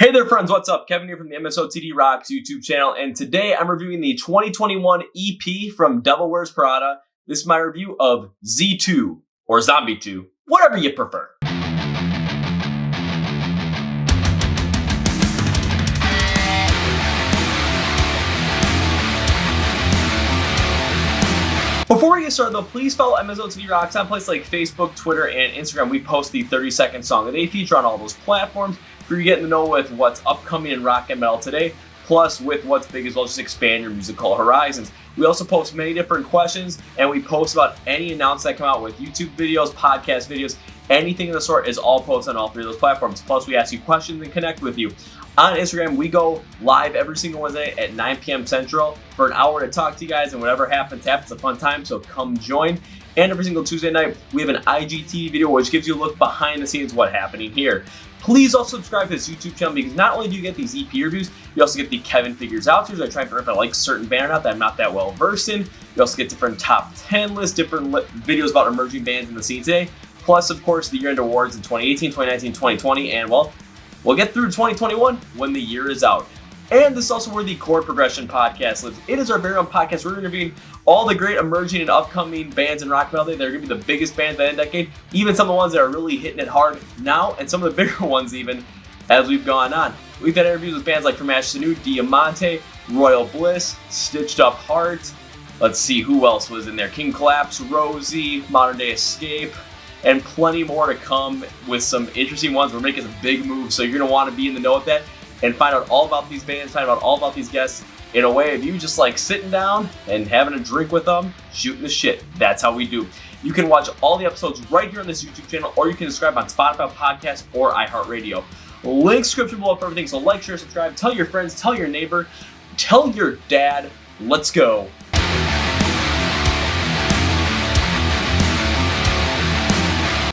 Hey there friends, what's up? Kevin here from the MSOTD Rocks YouTube channel, and today I'm reviewing the 2021 EP from Devil Wears Prada. This is my review of Z2, or Zombie 2, whatever you prefer. Before we get started though, please follow MSOTD Rocks on places like Facebook, Twitter, and Instagram. We post the 30-second song that they feature on all those platforms for you getting to know with what's upcoming in rock and metal today, plus with what's big as well, just expand your musical horizons. We also post many different questions, and we post about any announcements that come out with YouTube videos, podcast videos, anything of the sort is all posted on all three of those platforms. Plus, we ask you questions and connect with you. On Instagram, we go live every single Wednesday at 9 p.m. Central for an hour to talk to you guys, and whatever happens, it's a fun time, so come join. And every single Tuesday night, we have an IGTV video which gives you a look behind the scenes of what's happening here. Please also subscribe to this YouTube channel because not only do you get these EP reviews, you also get the Kevin Figures Out series. I try and figure out if I like certain band or not that I'm not that well versed in. You also get different top 10 lists, different videos about emerging bands in the scene today. Plus, of course, the year-end awards in 2018, 2019, 2020, and well, we'll get through 2021 when the year is out. And this is also where the Chord Progression podcast lives. It is our very own podcast. We're interviewing all the great emerging and upcoming bands in rock metal. They're going to be the biggest bands of the decade, even some of the ones that are really hitting it hard now, and some of the bigger ones even as we've gone on. We've had interviews with bands like From Ashes to New, Diamante, Royal Bliss, Stitched Up Heart. Let's see who else was in there. King Collapse, Rosie, Modern Day Escape, and plenty more to come with some interesting ones. We're making some big moves, so you're going to want to be in the know with that and find out all about these bands, find out all about these guests in a way of you just like sitting down and having a drink with them, shooting the shit. That's how we do. You can watch all the episodes right here on this YouTube channel, or you can subscribe on Spotify Podcast or iHeart Radio. Link description below for everything, so like, share, subscribe, tell your friends, tell your neighbor, tell your dad. Let's go.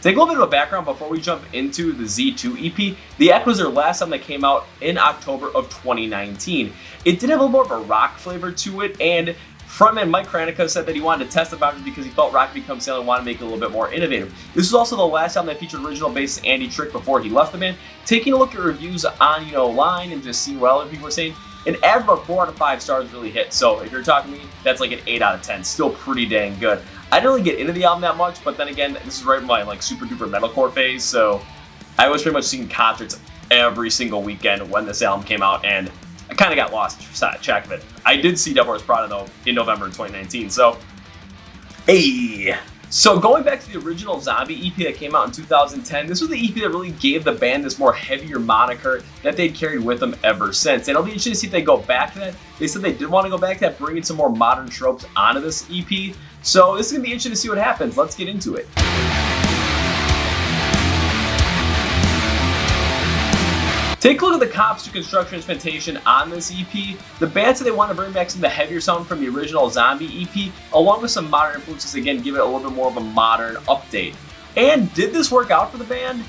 Take a little bit of a background before we jump into the Z2 EP. The Act was their last album that came out in October of 2019. It did have a little more of a rock flavor to it, and frontman Mike Kranica said that he wanted to test the boundaries because he felt rock become sailing and wanted to make it a little bit more innovative. This was also the last album that featured original bassist Andy Trick before he left the band. Taking a look at reviews on line and just seeing what other people were saying, an average of 4 out of 5 stars really hit. So if you're talking to me, that's like an 8 out of 10. Still pretty dang good. I didn't really get into the album that much, but then again, this is right in my like super duper metalcore phase, so I was pretty much seeing concerts every single weekend when this album came out, and I kind of got lost track of it. I did see Devil Wears Prada though in November 2019, so hey. So going back to the original Zombie EP that came out in 2010, this was the EP that really gave the band this more heavier moniker that they'd carried with them ever since. And it'll be interesting to see if they go back to that. They said they did want to go back to that, bringing some more modern tropes onto this EP. So this is going to be interesting to see what happens. Let's get into it. Take a look at the comps to construction instrumentation on this EP. The band said they want to bring back some of the heavier sound from the original Zombie EP, along with some modern influences, again, give it a little bit more of a modern update. And did this work out for the band?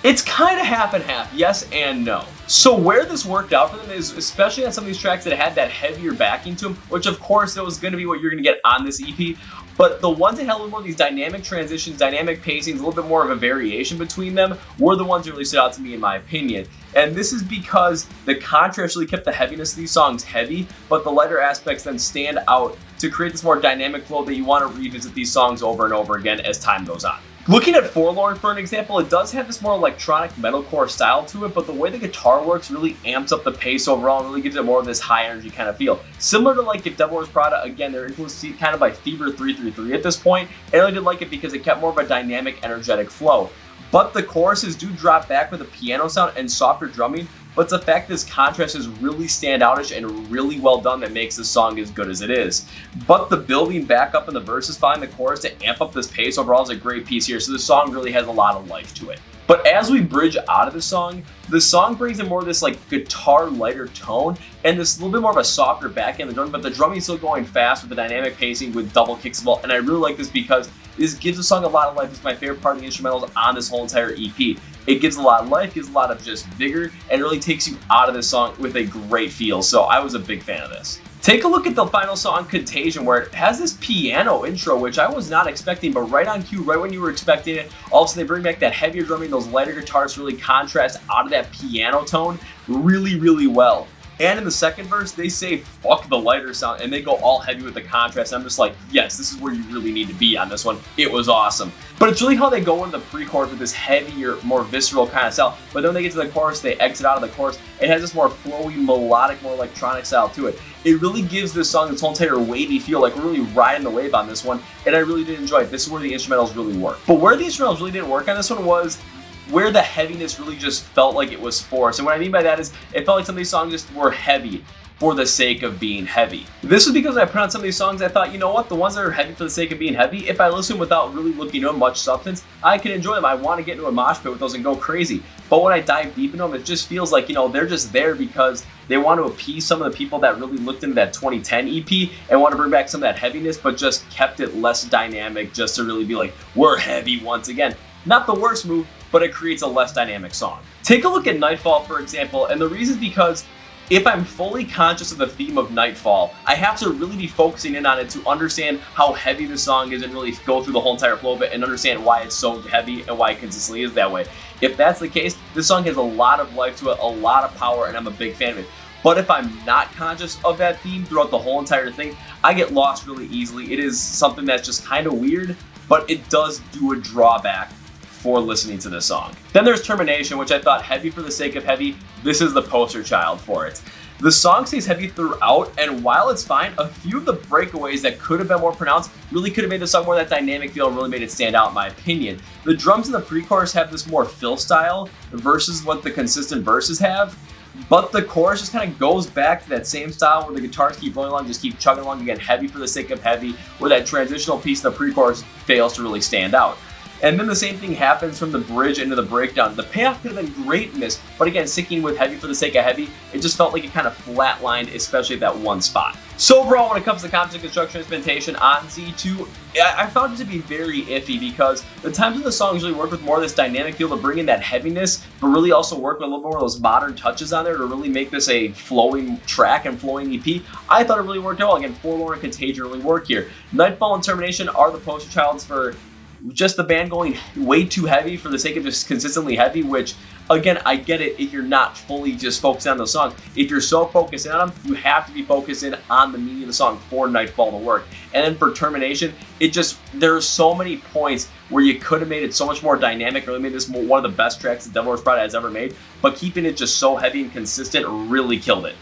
It's kind of half and half, yes and no. So where this worked out for them is especially on some of these tracks that had that heavier backing to them, which of course that was going to be what you're going to get on this EP. But the ones that had a little more of these dynamic transitions, dynamic pacings, a little bit more of a variation between them were the ones that really stood out to me in my opinion. And this is because the contrast really kept the heaviness of these songs heavy, but the lighter aspects then stand out to create this more dynamic flow that you want to revisit these songs over and over again as time goes on. Looking at Forlorn for an example, it does have this more electronic metalcore style to it, but the way the guitar works really amps up the pace overall and really gives it more of this high energy kind of feel. Similar to like if Devil Wears Prada, again, they're influenced kind of by Fever 333 at this point, and I really did like it because it kept more of a dynamic, energetic flow. But the choruses do drop back with a piano sound and softer drumming, but it's the fact this contrast is really standoutish and really well done that makes this song as good as it is. But the building back up in the verses, fine, the chorus to amp up this pace overall is a great piece here, so the song really has a lot of life to it. But as we bridge out of the song brings in more of this like guitar lighter tone and this little bit more of a softer back end of the drum, but the drumming is still going fast with the dynamic pacing with double kicks as well. And I really like this because this gives the song a lot of life. It's my favorite part of the instrumentals on this whole entire EP. It gives a lot of life, gives a lot of just vigor, and really takes you out of this song with a great feel. So I was a big fan of this. Take a look at the final song, Contagion, where it has this piano intro, which I was not expecting, but right on cue, right when you were expecting it, all of a sudden they bring back that heavier drumming, those lighter guitars really contrast out of that piano tone really, really well. And in the second verse, they say, fuck the lighter sound, and they go all heavy with the contrast. And I'm just like, yes, this is where you really need to be on this one. It was awesome. But it's really how they go into the pre-chorus with this heavier, more visceral kind of style. But then when they get to the chorus, they exit out of the chorus. It has this more flowy, melodic, more electronic style to it. It really gives this song its whole entire wavy feel, like we're really riding the wave on this one. And I really did enjoy it. This is where the instrumentals really work. But where the instrumentals really didn't work on this one was where the heaviness really just felt like it was forced. And what I mean by that is it felt like some of these songs just were heavy for the sake of being heavy. This was because when I put on some of these songs, I thought, you know what, the ones that are heavy for the sake of being heavy, if I listen without really looking at much substance, I can enjoy them. I want to get into a mosh pit with those and go crazy. But when I dive deep into them, it just feels like, you know, they're just there because they want to appease some of the people that really looked into that 2010 EP and want to bring back some of that heaviness, but just kept it less dynamic just to really be like, we're heavy once again. Not the worst move, but it creates a less dynamic song. Take a look at Nightfall, for example, and the reason is because if I'm fully conscious of the theme of Nightfall, I have to really be focusing in on it to understand how heavy the song is and really go through the whole entire flow of it and understand why it's so heavy and why it consistently is that way. If that's the case, this song has a lot of life to it, a lot of power, and I'm a big fan of it. But if I'm not conscious of that theme throughout the whole entire thing, I get lost really easily. It is something that's just kind of weird, but it does do a drawback for listening to this song. Then there's Termination, which I thought heavy for the sake of heavy. This is the poster child for it. The song stays heavy throughout, and while it's fine, a few of the breakaways that could have been more pronounced really could have made the song more that dynamic feel and really made it stand out in my opinion. The drums in the pre-chorus have this more fill style versus what the consistent verses have, but the chorus just kind of goes back to that same style where the guitars keep rolling along, just keep chugging along again, heavy for the sake of heavy, where that transitional piece in the pre-chorus fails to really stand out. And then the same thing happens from the bridge into the breakdown. The payoff could have been great in this, but again, sticking with heavy for the sake of heavy, it just felt like it kind of flatlined, especially at that one spot. So overall, when it comes to composite construction instrumentation on Z2, I found it to be very iffy because the times when the songs really work with more of this dynamic feel to bring in that heaviness, but really also work with a little more of those modern touches on there to really make this a flowing track and flowing EP, I thought it really worked well. Again, Forlorn and Contagion really work here. Nightfall and Termination are the poster childs for just the band going way too heavy for the sake of just consistently heavy, which again, I get it if you're not fully just focusing on those songs. If you're so focused in on them, you have to be focusing on the meaning of the song for Nightfall to work. And then for Termination, there are so many points where you could have made it so much more dynamic, really made this one of the best tracks that Devil Wears Prada has ever made, but keeping it just so heavy and consistent really killed it.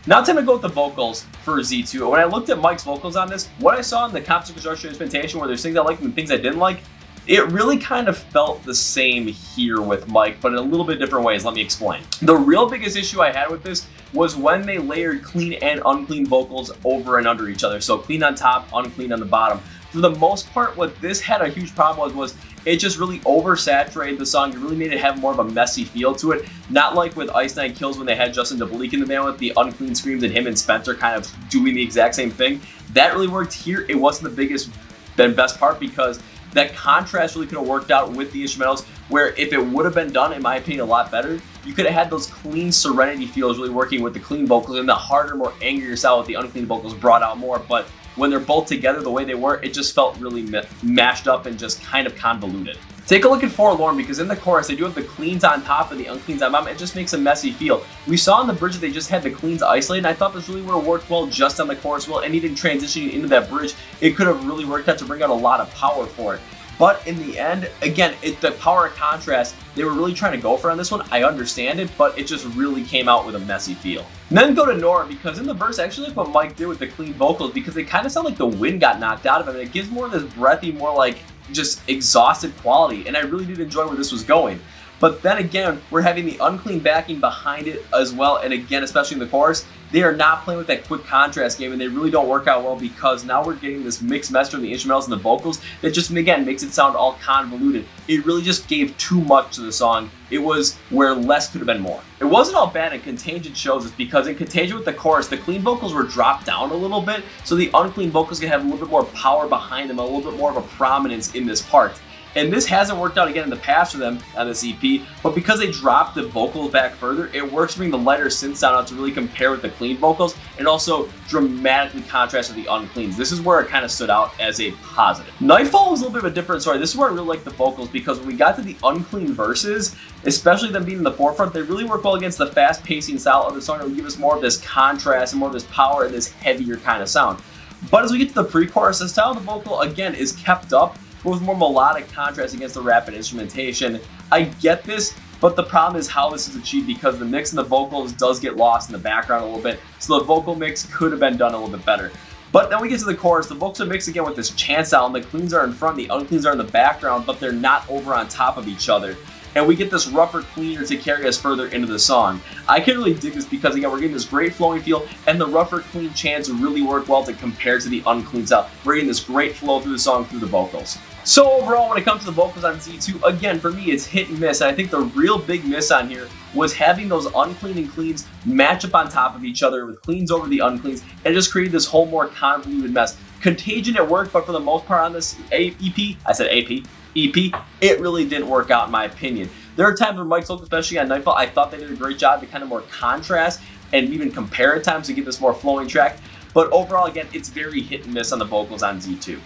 Now time to go with the vocals for Z2. When I looked at Mike's vocals on this, what I saw in the composite construction instrumentation, where there's things I liked and things I didn't like, it really kind of felt the same here with Mike, but in a little bit different ways. Let me explain. The real biggest issue I had with this was when they layered clean and unclean vocals over and under each other. So clean on top, unclean on the bottom. For the most part, what this had a huge problem with was it just really oversaturated the song. It really made it have more of a messy feel to it. Not like with Ice Nine Kills when they had Justin Timberlake in the band with the unclean screams and him and Spencer kind of doing the exact same thing. That really worked here. It wasn't the biggest and best part because that contrast really could have worked out with the instrumentals, where if it would have been done, in my opinion, a lot better, you could have had those clean Serenity feels really working with the clean vocals, and the harder, more angrier style with the unclean vocals brought out more. But when they're both together the way they were, it just felt really mashed up and just kind of convoluted. Take a look at Forlorn, because in the chorus, they do have the cleans on top and the uncleans on bottom. It just makes a messy feel. We saw in the bridge that they just had the cleans isolated, and I thought this really would have worked well just on the chorus well, and even transitioning into that bridge, it could have really worked out to bring out a lot of power for it. But in the end, again, the power of contrast, they were really trying to go for on this one. I understand it, but it just really came out with a messy feel. And then go to Nora, because in the verse, I actually like what Mike did with the clean vocals, because they kind of sound like the wind got knocked out of them. It gives more of this breathy, more like just exhausted quality, and I really did enjoy where this was going. But then again, we're having the unclean backing behind it as well, and again, especially in the chorus, they are not playing with that quick contrast game, and they really don't work out well, because now we're getting this mixed mess of the instrumentals and the vocals that just, again, makes it sound all convoluted. It really just gave too much to the song. It was where less could have been more. It wasn't all bad in Contagion shows us, because in Contagion with the chorus, the clean vocals were dropped down a little bit, so the unclean vocals can have a little bit more power behind them, a little bit more of a prominence in this part. And this hasn't worked out again in the past for them on this EP, but because they dropped the vocals back further, it works to bring the lighter synth sound out to really compare with the clean vocals and also dramatically contrast with the uncleans. This is where it kind of stood out as a positive. Nightfall was a little bit of a different story. This is where I really like the vocals, because when we got to the unclean verses, especially them being in the forefront, they really work well against the fast pacing style of the song. It will give us more of this contrast and more of this power and this heavier kind of sound. But as we get to the pre-chorus, the style of the vocal again is kept up, but with more melodic contrast against the rap and instrumentation. I get this, but the problem is how this is achieved, because the mix in the vocals does get lost in the background a little bit, so the vocal mix could have been done a little bit better. But then we get to the chorus, the vocals are mixed again with this chant style, and the cleans are in front, the uncleans are in the background, but they're not over on top of each other. And we get this rougher cleaner to carry us further into the song. I can really dig this because again, we're getting this great flowing feel, and the rougher clean chants really work well to compare to the unclean style. We're getting this great flow through the song through the vocals. So overall, when it comes to the vocals on Z2, again, for me, it's hit and miss. And I think the real big miss on here was having those unclean and cleans match up on top of each other with cleans over the uncleans, and just created this whole more convoluted mess. Contagion, it worked, but for the most part on this EP, I said AP, EP, it really didn't work out in my opinion. There are times where Mike's vocals, especially on Nightfall, I thought they did a great job to kind of more contrast and even compare at times to get this more flowing track. But overall, again, it's very hit and miss on the vocals on Z2.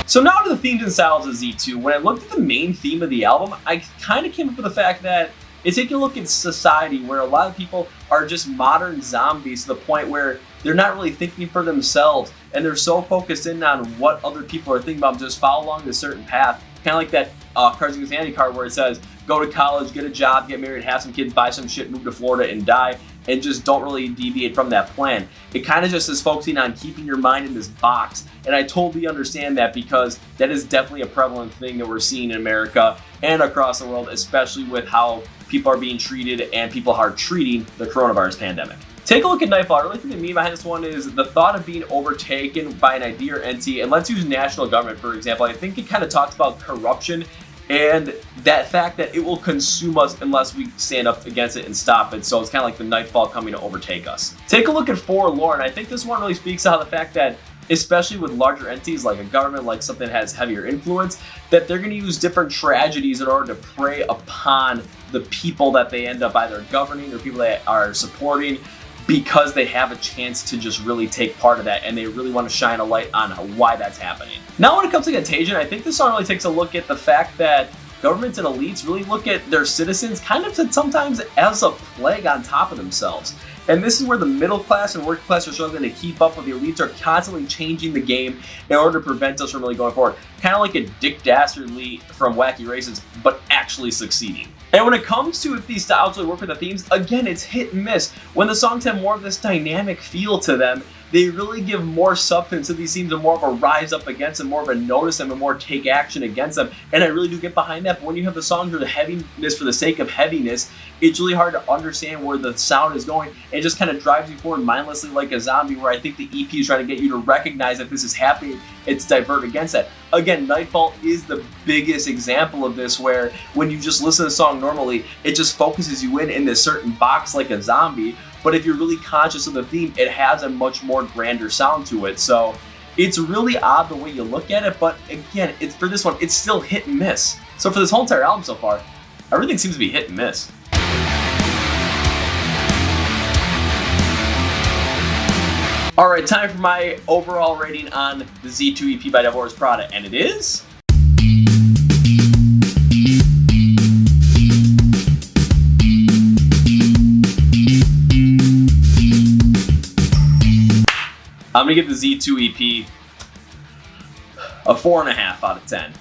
So now to the themes and styles of Z2. When I looked at the main theme of the album, I kind of came up with the fact that it's taking a look at society where a lot of people are just modern zombies to the point where they're not really thinking for themselves, and they're so focused in on what other people are thinking about, just follow along a certain path. Kind of like that Cards Against Humanity card where it says, go to college, get a job, get married, have some kids, buy some shit, move to Florida, and die, and just don't really deviate from that plan. It kind of just is focusing on keeping your mind in this box, and I totally understand that, because that is definitely a prevalent thing that we're seeing in America and across the world, especially with how people are being treated and people are treating the coronavirus pandemic. Take a look at Nightfall. I really think the meme behind this one is the thought of being overtaken by an idea or entity, and let's use national government for example. I think it kind of talks about corruption and that fact that it will consume us unless we stand up against it and stop it. So it's kind of like the Nightfall coming to overtake us. Take a look at Forlorn. I think this one really speaks to how the fact that, especially with larger entities like a government, like something that has heavier influence, that they're going to use different tragedies in order to prey upon the people that they end up either governing or people that are supporting, because they have a chance to just really take part of that, and they really want to shine a light on why that's happening. Now when it comes to Contagion, I think this song really takes a look at the fact that governments and elites really look at their citizens kind of sometimes as a plague on top of themselves. And this is where the middle class and working class are struggling to keep up with the elites, are constantly changing the game in order to prevent us from really going forward. Kind of like a Dick Dastardly from Wacky Races, but actually succeeding. And when it comes to if these styles really work with the themes, again, it's hit and miss. When the songs have more of this dynamic feel to them, they really give more substance to these themes and more of a rise up against them, more of a notice them, and more take action against them. And I really do get behind that. But when you have the songs with the heaviness for the sake of heaviness, it's really hard to understand where the sound is going. It just kind of drives you forward mindlessly like a zombie, where I think the EP is trying to get you to recognize that this is happening. It's divert against that. Again, Nightfall is the biggest example of this, where when you just listen to the song normally, it just focuses you in this certain box like a zombie. But if you're really conscious of the theme, it has a much more grander sound to it. So it's really odd the way you look at it, but again, it's for this one, it's still hit and miss. So for this whole entire album so far, everything seems to be hit and miss. Alright, time for my overall rating on the Z2 EP by Devil Wears Prada, and it is... I'm going to give the Z2 EP a 4.5 out of 10.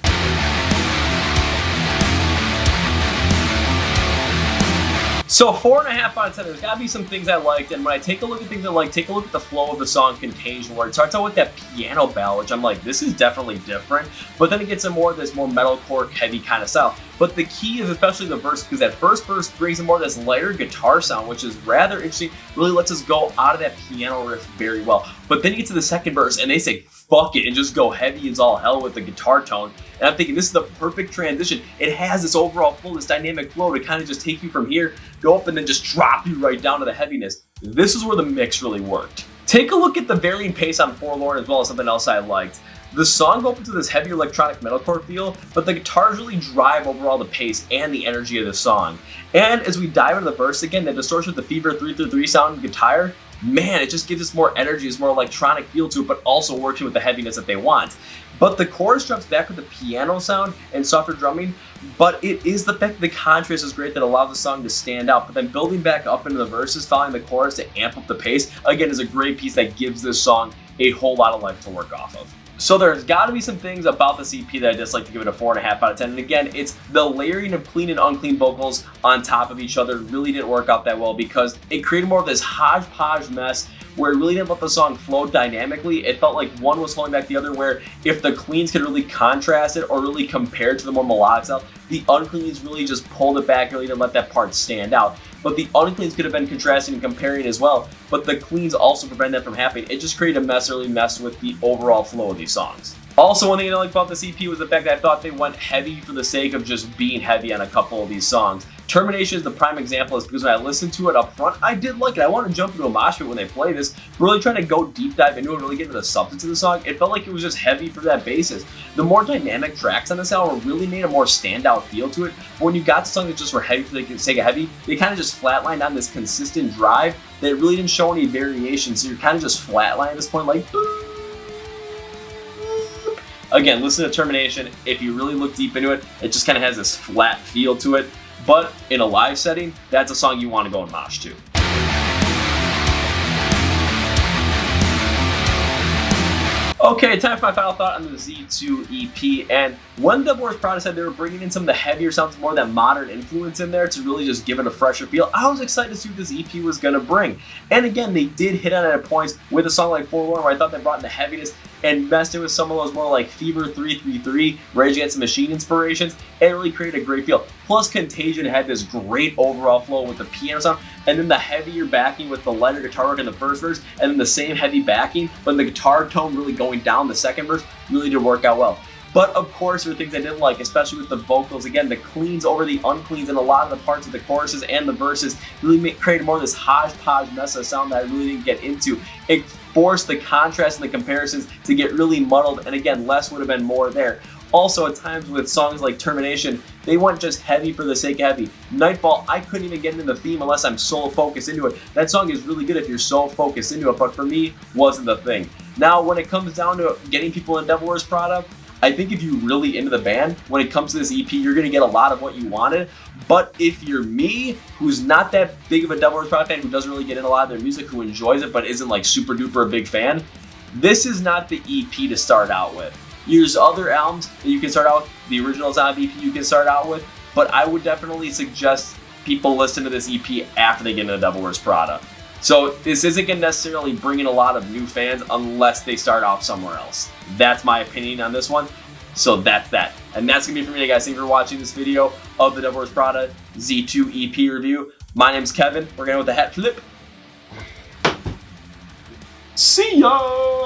So 4.5 out of 10, there's got to be some things I liked, and when I take a look at things I like, take a look at the flow of the song Contagion, where it starts out with that piano ballad, which I'm like, this is definitely different, but then it gets in more of this more metalcore heavy kind of style. But the key is especially the verse, because that first verse brings in more of this layered guitar sound, which is rather interesting, really lets us go out of that piano riff very well. But then you get to the second verse, and they say, fuck it, and just go heavy as all hell with the guitar tone. And I'm thinking this is the perfect transition. It has this overall flow, this dynamic flow to kind of just take you from here, go up, and then just drop you right down to the heaviness. This is where the mix really worked. Take a look at the varying pace on Forlorn as well as something else I liked. The song opens with this heavy electronic metalcore feel, but the guitars really drive overall the pace and the energy of the song. And as we dive into the verse again, the distortion with the Fever 333 sound guitar, man, it just gives us more energy, it's more electronic feel to it, but also working with the heaviness that they want. But the chorus drops back with the piano sound and softer drumming, but it is the fact that the contrast is great that allows the song to stand out. But then building back up into the verses, following the chorus to amp up the pace, again, is a great piece that gives this song a whole lot of life to work off of. So there's got to be some things about this EP that I just like to give it a 4.5 out of 10. And again, it's the layering of clean and unclean vocals on top of each other really didn't work out that well because it created more of this hodgepodge mess where it really didn't let the song flow dynamically. It felt like one was holding back the other, where if the cleans could really contrast it or really compare to the more melodic style, the uncleans really just pulled it back, really didn't let that part stand out. But the uncleans could have been contrasting and comparing as well, but the cleans also prevent that from happening. It just created a mess, really messed with the overall flow of these songs. Also, one thing I didn't like about this EP was the fact that I thought they went heavy for the sake of just being heavy on a couple of these songs. Termination is the prime example, is because when I listened to it up front, I did like it. I wanted to jump into a mosh pit when they play this, really trying to go deep dive into it, really get into the substance of the song. It felt like it was just heavy for that basis. The more dynamic tracks on this album really made a more standout feel to it. But when you got songs that just were heavy for the sake of heavy, they kind of just flatlined on this consistent drive that really didn't show any variation. So you're kind of just flatlining at this point, like. Again, listen to Termination. If you really look deep into it, it just kind of has this flat feel to it. But in a live setting, that's a song you want to go and mosh to. Okay, time for my final thought on the Z2 EP. And when Devil Wears Prada said they were bringing in some of the heavier sounds, more of that modern influence in there to really just give it a fresher feel, I was excited to see what this EP was going to bring. And again, they did hit on it at points with a song like Forlorn, where I thought they brought in the heaviness and messed in with some of those more like Fever 333, Rage Against the Machine inspirations, and it really created a great feel. Plus, Contagion had this great overall flow with the piano sound, and then the heavier backing with the lighter guitar work in the first verse, and then the same heavy backing, but the guitar tone really going down the second verse really did work out well. But of course, there were things I didn't like, especially with the vocals. Again, the cleans over the uncleans and a lot of the parts of the choruses and the verses really created more of this hodgepodge mess of sound that I really didn't get into. It forced the contrast and the comparisons to get really muddled, and again, less would have been more there. Also, at times with songs like Termination, they weren't just heavy for the sake of heavy. Nightfall, I couldn't even get into the theme unless I'm so focused into it. That song is really good if you're so focused into it, but for me, wasn't the thing. Now, when it comes down to getting people in Devil Wears Prada, I think if you're really into the band, when it comes to this EP, you're going to get a lot of what you wanted. But if you're me, who's not that big of a Devil Wears Prada fan, who doesn't really get in a lot of their music, who enjoys it but isn't like super duper a big fan, this is not the EP to start out with. There's other albums that you can start out with, the original Zombie EP you can start out with, but I would definitely suggest people listen to this EP after they get into Devil Wears Prada. So this isn't going to necessarily bring in a lot of new fans unless they start off somewhere else. That's my opinion on this one. So that's that. And that's going to be for me, guys. Thank you for watching this video of the Devil Wears Prada Z2 EP review. My name's Kevin. We're going with the hat flip. See ya!